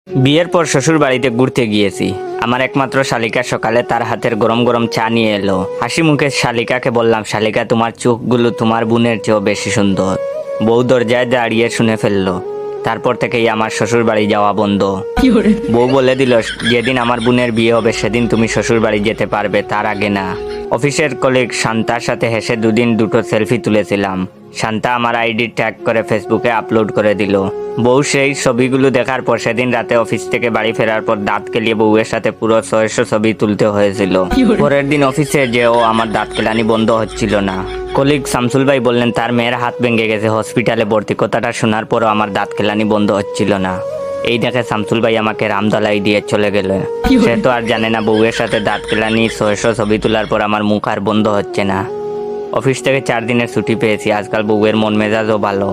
বিয়ের পর শ্বশুর বাড়িতে ঘুরতে গিয়েছি। আমার একমাত্র শালিকা সকালে তার হাতের গরম গরম চা নিয়ে এলো। হাসি মুখে শালিকাকে বললাম, শালিকা তোমার চোখগুলো তোমার বোনের চেয়েও বেশি সুন্দর। বউ দরজায় দাঁড়িয়ে শুনে ফেললো। তারপর থেকেই আমার শ্বশুর বাড়ি যাওয়া বন্ধ। বউ বলে দিল, যেদিন আমার বোনের বিয়ে হবে সেদিন তুমি শ্বশুর বাড়ি যেতে পারবে, তার আগে না। অফিসের কলিগ শান্তার সাথে হেসে দুটো সেলফি তুলেছিলাম। শান্তা আমার আইডি ট্যাগ করে ফেসবুকে আপলোড করে দিল। বউ সেই ছবিগুলো দেখার পর সেদিন রাতে অফিস থেকে বাড়ি ফেরার পর দাঁত কেলিয়ে বউয়ের সাথে পুরো 600 ছবি তুলতে হয়েছিল। পরের দিন অফিসে যেও আমার দাঁত কেলানি বন্ধ হচ্ছিল না। কলিগ শামসুল ভাই বললেন তার মেয়ের হাত ভেঙে গেছে, হসপিটালে ভর্তি। কথাটা শোনার পরও আমার দাঁত কেলানি বন্ধ হচ্ছিল না। এই দেখে শামসুল ভাই আমাকে রামদলাই দিয়ে চলে গেল। সে তো আর জানে না বউয়ের সাথে দাঁত কেলানি 600 ছবি তোলার পর আমার মুখ আর বন্ধ হচ্ছে না। অফিস থেকে 4 দিনের ছুটি পেয়েছি। আজকাল বউয়ের মন মেজাজও ভালো।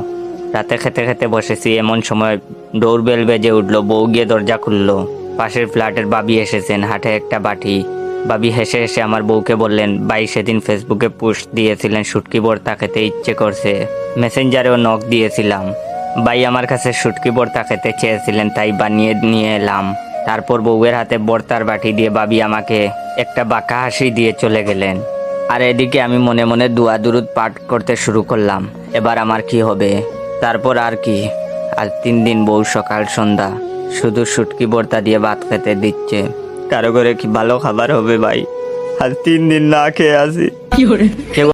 রাতে খেতে খেতে বসেছি, এমন সময় ডোরবেল বেজে উঠলো। বউ গিয়ে দরজা খুললো। পাশের ফ্ল্যাটের বাবি এসেছেন, হাতে একটা বাটি। বাবি হেসে হেসে আমার বউকে বললেন, ভাই সেদিন ফেসবুকে পোস্ট দিয়েছিলেন শুটকি ভর্তা খেতে ইচ্ছে করছে, মেসেঞ্জারেও নক দিয়েছিলাম। ভাই আমার কাছে শুটকি ভর্তা খেতে চেয়েছিলেন, তাই বানিয়ে নিয়ে এলাম। তারপর বউয়ের হাতে ভর্তার বাটি দিয়ে বাবি আমাকে একটা বাঁকা হাসি দিয়ে চলে গেলেন। আর এদিকে আমি মনে মনে দোয়া দুরুদ পাঠ করতে শুরু করলাম, এবার আমার কি হবে। তারপর আর কি, আজ 3 দিন বউ সকাল সন্ধ্যা শুধু শুটকি ভর্তা দিয়ে ভাত খেতে দিচ্ছে। কারো ঘরে কি ভালো খাবার হবে ভাই? আজ 3 দিন না খেয়ে আছি। কেউ